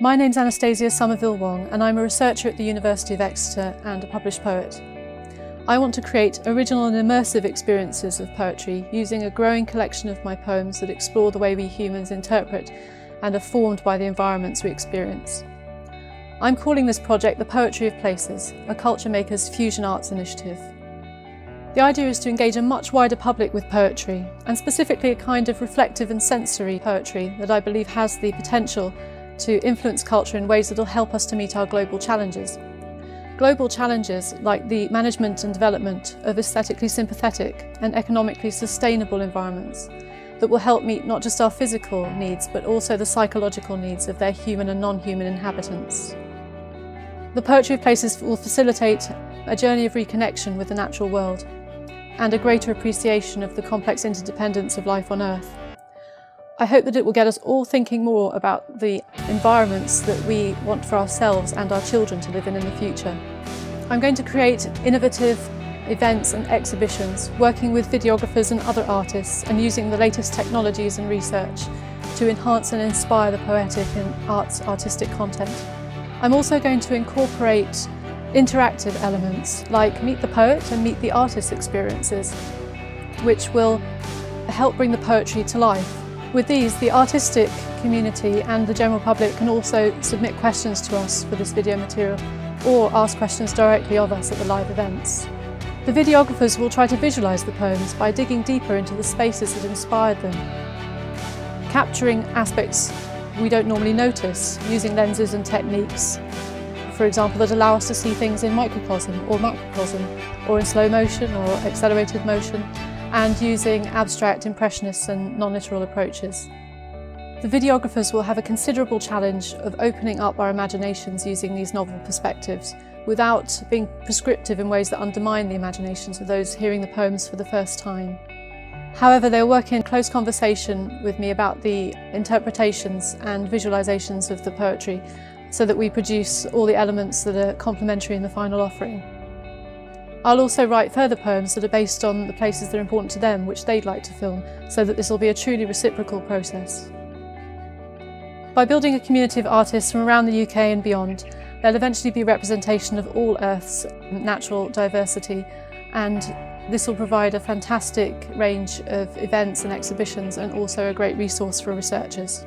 My name's Anastasia Somerville-Wong and I'm a researcher at the University of Exeter and a published poet. I want to create original and immersive experiences of poetry using a growing collection of my poems that explore the way we humans interpret and are formed by the environments we experience. I'm calling this project The Poetry of Places, a culture maker's fusion arts initiative. The idea is to engage a much wider public with poetry, and specifically a kind of reflective and sensory poetry that I believe has the potential to influence culture in ways that will help us to meet our global challenges. Global challenges like the management and development of aesthetically sympathetic and economically sustainable environments that will help meet not just our physical needs but also the psychological needs of their human and non-human inhabitants. The Poetry of Places will facilitate a journey of reconnection with the natural world and a greater appreciation of the complex interdependence of life on Earth. I hope that it will get us all thinking more about the environments that we want for ourselves and our children to live in the future. I'm going to create innovative events and exhibitions, working with videographers and other artists and using the latest technologies and research to enhance and inspire the poetic and artistic content. I'm also going to incorporate interactive elements like Meet the Poet and Meet the Artist experiences, which will help bring the poetry to life. With these, the artistic community and the general public can also submit questions to us for this video material or ask questions directly of us at the live events. The videographers will try to visualise the poems by digging deeper into the spaces that inspired them, capturing aspects we don't normally notice, using lenses and techniques, for example, that allow us to see things in microcosm or macrocosm, or in slow motion or accelerated motion, and using abstract, impressionist and non-literal approaches. The videographers will have a considerable challenge of opening up our imaginations using these novel perspectives without being prescriptive in ways that undermine the imaginations of those hearing the poems for the first time. However, they'll work in close conversation with me about the interpretations and visualizations of the poetry so that we produce all the elements that are complementary in the final offering. I'll also write further poems that are based on the places that are important to them, which they'd like to film, so that this will be a truly reciprocal process. By building a community of artists from around the UK and beyond, there'll eventually be representation of all Earth's natural diversity, and this will provide a fantastic range of events and exhibitions and also a great resource for researchers.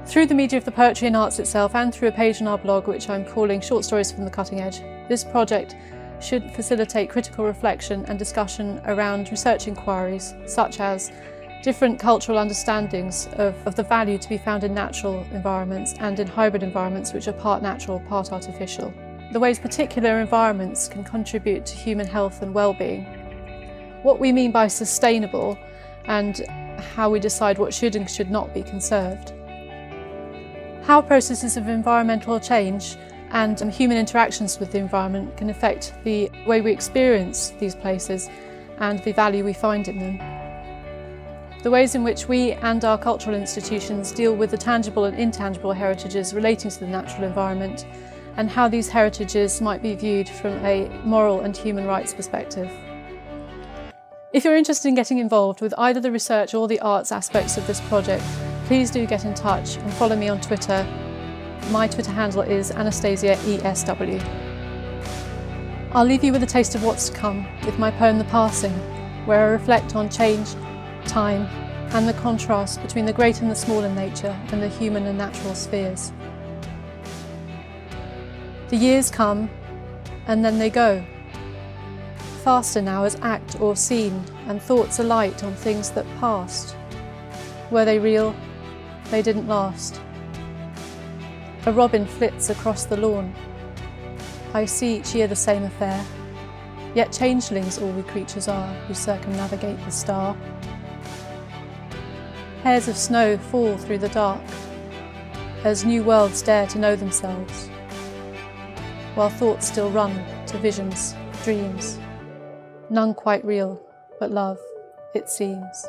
Through the media of the poetry and arts itself and through a page on our blog which I'm calling Short Stories from the Cutting Edge, this project should facilitate critical reflection and discussion around research inquiries such as different cultural understandings of the value to be found in natural environments and in hybrid environments which are part natural, part artificial. The ways particular environments can contribute to human health and well-being. What we mean by sustainable and how we decide what should and should not be conserved. How processes of environmental change and human interactions with the environment can affect the way we experience these places and the value we find in them. The ways in which we and our cultural institutions deal with the tangible and intangible heritages relating to the natural environment and how these heritages might be viewed from a moral and human rights perspective. If you're interested in getting involved with either the research or the arts aspects of this project, please do get in touch and follow me on Twitter. My Twitter handle is Anastasia ESW. I'll leave you with a taste of what's to come with my poem The Passing, where I reflect on change, time, and the contrast between the great and the small in nature and the human and natural spheres. The years come, and then they go. Faster now as act or scene, and thoughts alight on things that passed. Were they real? They didn't last. A robin flits across the lawn. I see each year the same affair, yet changelings all we creatures are who circumnavigate the star. Hairs of snow fall through the dark, as new worlds dare to know themselves, while thoughts still run to visions, dreams, none quite real, but love, it seems.